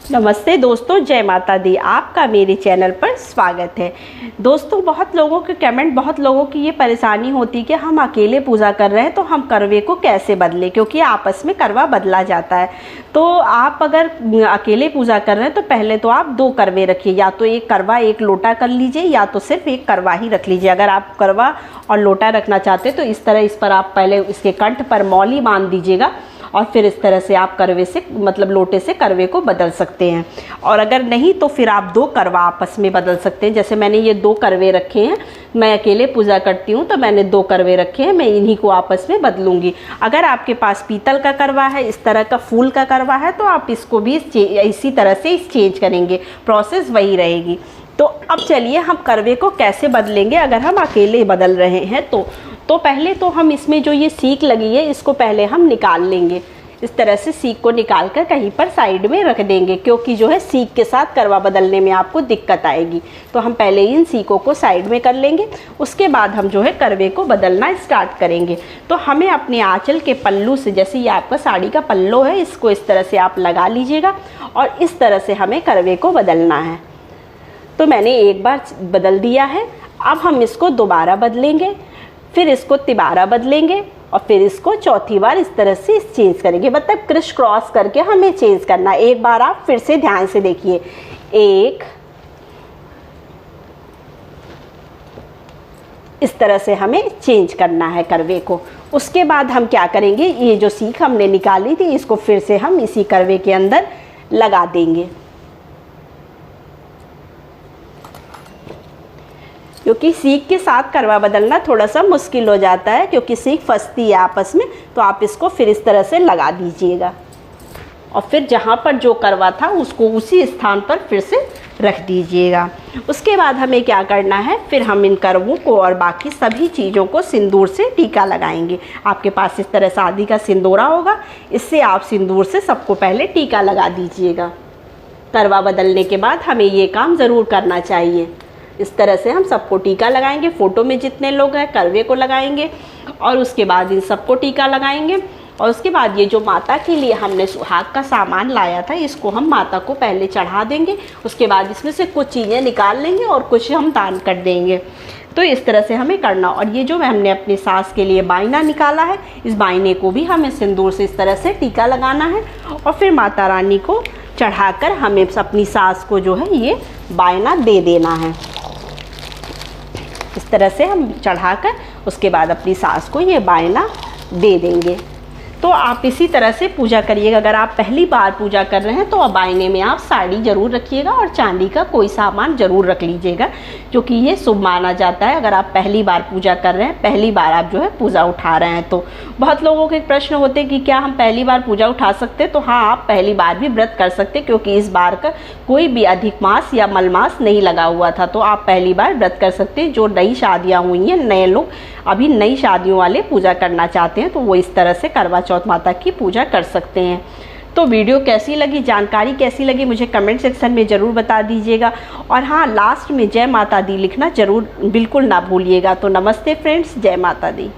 नमस्ते दोस्तों, जय माता दी। आपका मेरे चैनल पर स्वागत है। दोस्तों, बहुत लोगों के कमेंट, बहुत लोगों की ये परेशानी होती है कि हम अकेले पूजा कर रहे हैं तो हम करवे को कैसे बदलें, क्योंकि आपस में करवा बदला जाता है। तो आप अगर अकेले पूजा कर रहे हैं तो पहले तो आप 2 करवे रखिए, या तो एक करवा एक लोटा कर लीजिए या तो सिर्फ एक करवा ही रख लीजिए। अगर आप करवा और लोटा रखना चाहते हैं तो इस तरह इस पर आप पहले इसके कंठ पर मौली बांध दीजिएगा और फिर इस तरह से आप करवे से मतलब लोटे से करवे को बदल सकते हैं। और अगर नहीं तो फिर आप 2 करवा आपस में बदल सकते हैं। जैसे मैंने ये 2 करवे रखे हैं, मैं अकेले पूजा करती हूँ तो मैंने 2 करवे रखे हैं, मैं इन्हीं को आपस में बदलूंगी। अगर आपके पास पीतल का करवा है, इस तरह का फूल का करवा है, तो आप इसको भी इसी तरह से चेंज करेंगे, प्रोसेस वही रहेगी। तो अब चलिए हम करवे को कैसे बदलेंगे अगर हम अकेले बदल रहे हैं तो पहले तो हम इसमें जो ये सीक लगी है इसको पहले हम निकाल लेंगे। इस तरह से सीक को निकाल कर कहीं पर साइड में रख देंगे, क्योंकि जो है सीक के साथ करवा बदलने में आपको दिक्कत आएगी। तो हम पहले इन सीकों को साइड में कर लेंगे, उसके बाद हम जो है करवे को बदलना स्टार्ट करेंगे। तो हमें अपने आंचल के पल्लू से, जैसे ये आपका साड़ी का पल्लो है, इसको इस तरह से आप लगा लीजिएगा और इस तरह से हमें करवे को बदलना है। तो मैंने एक बार बदल दिया है, अब हम इसको दोबारा बदलेंगे, फिर इसको तिबारा बदलेंगे और फिर इसको चौथी बार इस तरह से चेंज करेंगे। मतलब क्रिश क्रॉस करके हमें चेंज करना। एक बार आप फिर से ध्यान से देखिए, 1 इस तरह से हमें चेंज करना है करवे को। उसके बाद हम क्या करेंगे, ये जो सीख हमने निकाली थी इसको फिर से हम इसी करवे के अंदर लगा देंगे, क्योंकि सीख के साथ करवा बदलना थोड़ा सा मुश्किल हो जाता है, क्योंकि सीख फंसती है आपस में। तो आप इसको फिर इस तरह से लगा दीजिएगा और फिर जहाँ पर जो करवा था उसको उसी स्थान पर फिर से रख दीजिएगा। उसके बाद हमें क्या करना है, फिर हम इन करवों को और बाकी सभी चीज़ों को सिंदूर से टीका लगाएंगे। आपके पास इस तरह शादी का सिंदूरा होगा, इससे आप सिंदूर से सबको पहले टीका लगा दीजिएगा। करवा बदलने के बाद हमें ये काम ज़रूर करना चाहिए। इस तरह से हम सबको टीका लगाएंगे, फ़ोटो में जितने लोग हैं करवे को लगाएंगे और उसके बाद इन सबको टीका लगाएंगे। और उसके बाद ये जो माता के लिए हमने सुहाग का सामान लाया था इसको हम माता को पहले चढ़ा देंगे। उसके बाद इसमें से कुछ चीज़ें निकाल लेंगे और कुछ हम दान कर देंगे। तो इस तरह से हमें करना। और ये जो हमने अपनी सास के लिए बायना निकाला है, इस बायने को भी हमें सिंदूर से इस तरह से टीका लगाना है और फिर माता रानी को चढ़ाकर हमें अपनी सास को जो है ये बायना दे देना है। इस तरह से हम चढ़ाकर उसके बाद अपनी सास को ये बायना दे देंगे। तो आप इसी तरह से पूजा करिएगा। अगर आप पहली बार पूजा कर रहे हैं तो बायने में आप साड़ी ज़रूर रखिएगा और चांदी का कोई सामान ज़रूर रख लीजिएगा, क्योंकि ये शुभ माना जाता है। अगर आप पहली बार पूजा कर रहे हैं, पहली बार आप जो है पूजा उठा रहे हैं। तो बहुत लोगों के प्रश्न होते हैं कि क्या हम पहली बार पूजा उठा सकते हैं। तो हाँ, आप पहली बार भी व्रत कर सकते हैं, क्योंकि इस बार का कोई भी अधिक मास या मलमास नहीं लगा हुआ था। तो आप पहली बार व्रत कर सकते हैं। जो नई शादियाँ हुई हैं, नए लोग अभी नई शादियों वाले पूजा करना चाहते हैं तो वो इस तरह से करवा चौथ माता की पूजा कर सकते हैं। तो वीडियो कैसी लगी, जानकारी कैसी लगी, मुझे कमेंट सेक्शन में ज़रूर बता दीजिएगा। और हाँ, लास्ट में जय माता दी लिखना ज़रूर बिल्कुल ना भूलिएगा। तो नमस्ते फ्रेंड्स, जय माता दी।